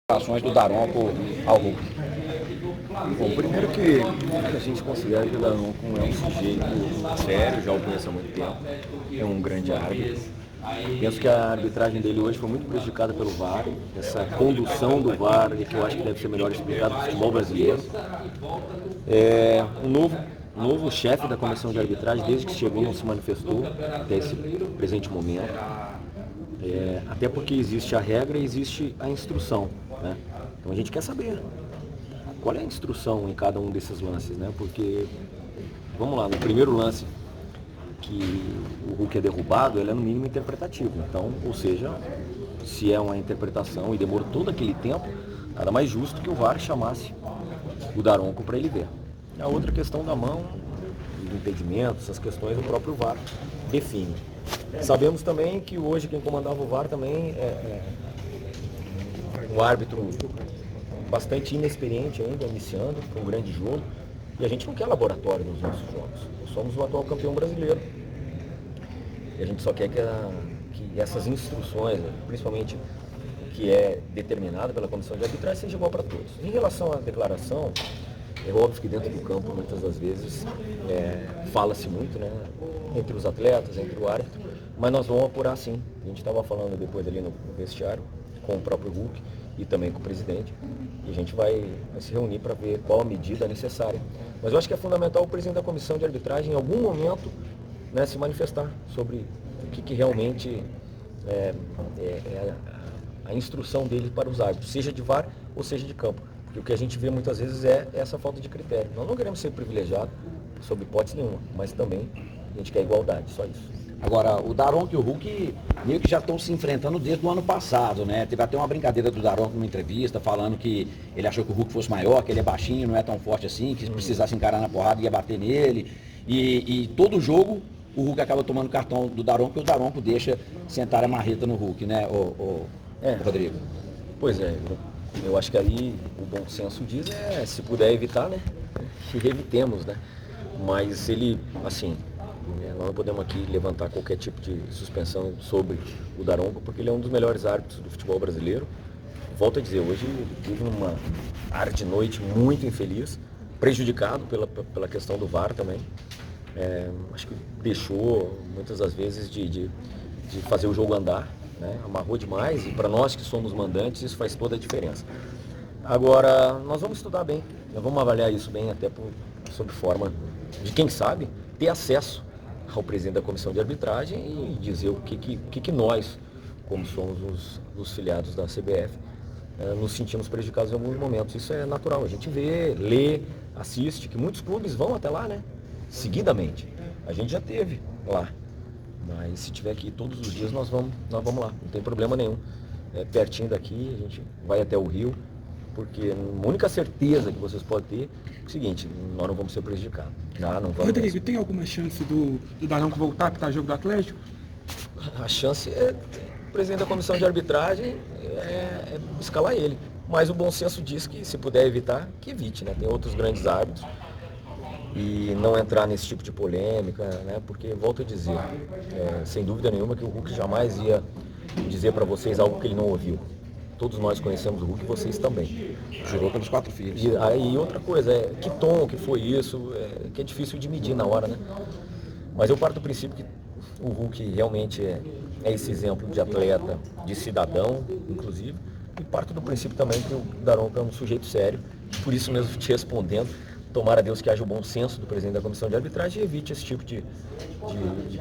Ações do Daronco ao Hulk. Bom, primeiro que a gente considera que o Daronco é um sujeito sério, já o conheço há muito tempo, é um grande árbitro. Penso que a arbitragem dele hoje foi muito prejudicada pelo VAR, essa condução do VAR, que eu acho que deve ser melhor explicado no futebol brasileiro. Um novo chefe da comissão de arbitragem, desde que chegou, não se manifestou até esse presente momento. Até porque existe a regra e existe a instrução, né? Então a gente quer saber qual é a instrução em cada um desses lances, né? Porque, vamos lá, no primeiro lance que o Hulk é derrubado, ele é no mínimo interpretativo. Então, ou seja, se é uma interpretação e demorou todo aquele tempo, nada mais justo que o VAR chamasse o Daronco para ele ver. A outra questão da mão, do impedimento, essas questões o próprio VAR define. Sabemos também que hoje quem comandava o VAR também é um árbitro bastante inexperiente ainda, iniciando, foi um grande jogo. E a gente não quer laboratório nos nossos jogos. Nós somos o atual campeão brasileiro. E a gente só quer que essas instruções, principalmente que é determinada pela comissão de arbitragem, seja igual para todos. Em relação à declaração, é óbvio que dentro do campo, muitas das vezes, fala-se muito, né? Entre os atletas, entre o árbitro, mas nós vamos apurar sim. A gente estava falando depois ali no vestiário, com o próprio Hulk e também com o presidente, e a gente vai se reunir para ver qual a medida necessária. Mas eu acho que é fundamental o presidente da comissão de arbitragem, em algum momento, né, se manifestar sobre o que realmente é a instrução dele para os árbitros, seja de VAR ou seja de campo. Porque o que a gente vê muitas vezes é essa falta de critério. Nós não queremos ser privilegiados, sob hipótese nenhuma, mas também a gente quer igualdade, só isso. Agora, o Daronco e o Hulk meio que já estão se enfrentando desde o ano passado, né? Teve até uma brincadeira do Daronco numa entrevista, falando que ele achou que o Hulk fosse maior, que ele é baixinho, não é tão forte assim, que se precisasse encarar na porrada ia bater nele. E todo jogo o Hulk acaba tomando cartão do Daronco e o Daronco deixa sentar a marreta no Hulk, né, Rodrigo? Pois é, eu acho que aí o bom senso diz se puder evitar, né? Que evitemos, né? Mas ele, assim, nós não podemos aqui levantar qualquer tipo de suspensão sobre o Daronco, porque ele é um dos melhores árbitros do futebol brasileiro. Volto a dizer, hoje ele teve uma tarde de noite muito infeliz, prejudicado pela questão do VAR também. Acho que deixou muitas das vezes de fazer o jogo andar, né? Amarrou demais, e para nós que somos mandantes isso faz toda a diferença. Agora, nós vamos estudar bem, nós vamos avaliar isso bem, até sob forma de, quem sabe, ter acesso ao presidente da comissão de arbitragem e dizer o que nós, como somos os filiados da CBF, nos sentimos prejudicados em alguns momentos. Isso é natural, a gente vê, lê, assiste, que muitos clubes vão até lá, né? Seguidamente. A gente já teve lá, mas se tiver aqui todos os dias nós vamos lá, não tem problema nenhum. Pertinho daqui, a gente vai até o Rio, porque a única certeza que vocês podem ter é o seguinte: nós não vamos ser prejudicados. Não vamos. Rodrigo, tem alguma chance do Daronco voltar para o jogo do Atlético? A chance é o presidente da comissão de arbitragem escalar ele. Mas o bom senso diz que, se puder evitar, que evite, né? Tem outros grandes árbitros. E não entrar nesse tipo de polêmica, né? Porque, volto a dizer, sem dúvida nenhuma que o Hulk jamais ia dizer para vocês algo que ele não ouviu. Todos nós conhecemos o Hulk e vocês também. Jurou pelos 4 filhos. E outra coisa, que tom que foi isso, que é difícil de medir na hora, né? Mas eu parto do princípio que o Hulk realmente é esse exemplo de atleta, de cidadão, inclusive, e parto do princípio também que o Daronco é um sujeito sério, por isso mesmo te respondendo, tomara a Deus que haja o bom senso do presidente da comissão de arbitragem e evite esse tipo de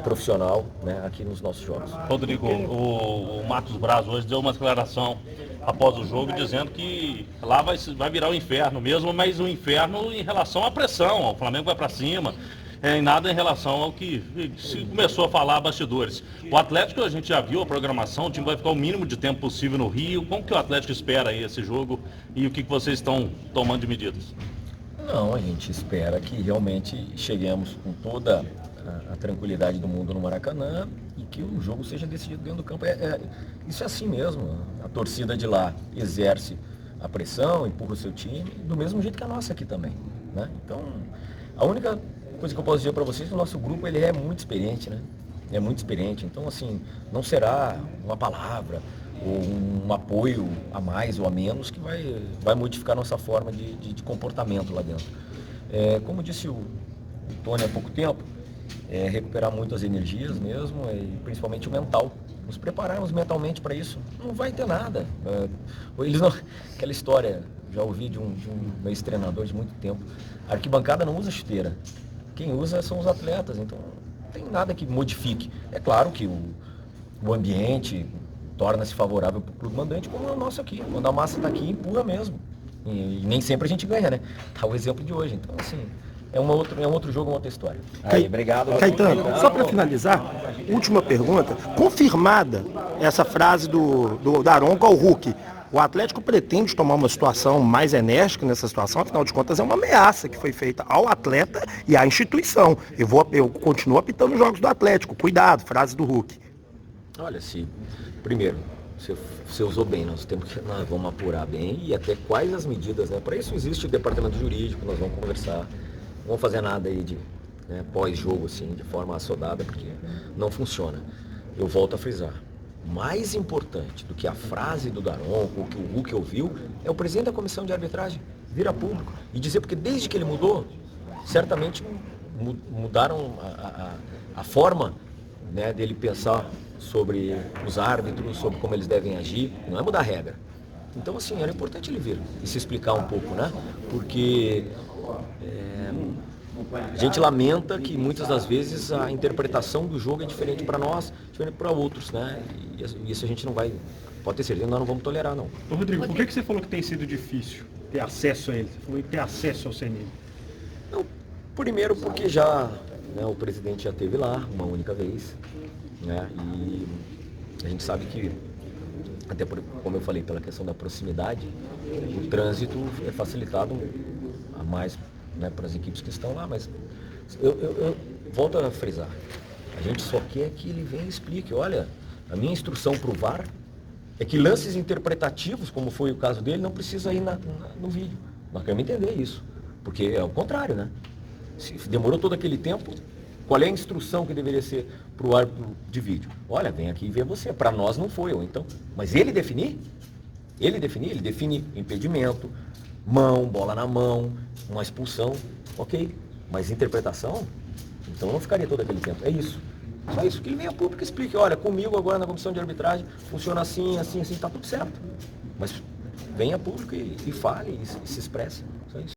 profissional, né, aqui nos nossos jogos. Rodrigo, o Marcos Braz hoje deu uma declaração após o jogo dizendo que lá vai virar o inferno mesmo, mas o inferno em relação à pressão, o Flamengo vai para cima, e nada em relação ao que se começou a falar bastidores. O Atlético, a gente já viu a programação, o time vai ficar o mínimo de tempo possível no Rio. Como que o Atlético espera aí esse jogo e o que vocês estão tomando de medidas? Não, a gente espera que realmente cheguemos com toda a tranquilidade do mundo no Maracanã e que o jogo seja decidido dentro do campo. Isso é assim mesmo. A torcida de lá exerce a pressão, empurra o seu time, do mesmo jeito que a nossa aqui também, né? Então, a única coisa que eu posso dizer para vocês é que o nosso grupo ele é muito experiente, né? É muito experiente. Então, assim, não será uma palavra ou um apoio a mais ou a menos que vai modificar nossa forma de comportamento lá dentro. Como disse o Tony há pouco tempo, recuperar muito as energias mesmo, e principalmente o mental. Nos prepararmos mentalmente para isso, não vai ter nada. Eles não, aquela história, já ouvi de um ex-treinador de muito tempo, a arquibancada não usa chuteira. Quem usa são os atletas, então não tem nada que modifique. É claro que o ambiente torna-se favorável para o clube mandante, como é o nosso aqui. Quando a massa está aqui, empurra mesmo. E nem sempre a gente ganha, né? Tá o exemplo de hoje. Então, assim, é um outro jogo, uma outra história. Aí, obrigado. Caetano, só para finalizar, última pergunta. Confirmada essa frase do Daronco ao Hulk, o Atlético pretende tomar uma situação mais enérgica nessa situação? Afinal de contas, é uma ameaça que foi feita ao atleta e à instituição. Eu continuo apitando os jogos do Atlético. Cuidado, frase do Hulk. Olha, primeiro, você usou bem, nós vamos apurar bem e até quais as medidas, né? Para isso existe o departamento jurídico, nós vamos conversar. Não vamos fazer nada aí de pós-jogo, assim, de forma assodada, porque não funciona. Eu volto a frisar. Mais importante do que a frase do Daronco, o que o Hulk ouviu, é o presidente da comissão de arbitragem vir a público e dizer, porque desde que ele mudou, certamente mudaram a forma, né, dele pensar sobre os árbitros, sobre como eles devem agir, não é mudar a regra. Então, assim, era importante ele vir e se explicar um pouco, né? Porque a gente lamenta que muitas das vezes a interpretação do jogo é diferente para nós, diferente para outros, né? E isso a gente não vai, pode ter certeza, nós não vamos tolerar, não. Ô, Rodrigo, por que você falou que tem sido difícil ter acesso a ele? Você falou ter acesso ao CNI. Não, primeiro porque já, né, o presidente já esteve lá uma única vez, né? E a gente sabe que, até como eu falei, pela questão da proximidade, o trânsito é facilitado a mais, né, para as equipes que estão lá, mas eu volto a frisar, a gente só quer que ele venha e explique. Olha, a minha instrução para o VAR é que lances interpretativos, como foi o caso dele, não precisa ir no vídeo. Nós queremos entender isso, porque é o contrário, né? Se demorou todo aquele tempo, qual é a instrução que deveria ser para o árbitro de vídeo? Olha, vem aqui e vê você. Para nós não foi, ou então. Mas ele define impedimento, mão, bola na mão, uma expulsão, ok. Mas interpretação, então não ficaria todo aquele tempo. É isso. Só isso, que ele venha a público e explique. Olha, comigo agora na comissão de arbitragem funciona assim, assim, assim, tá tudo certo. Mas venha a público e fale e se expresse. Só isso.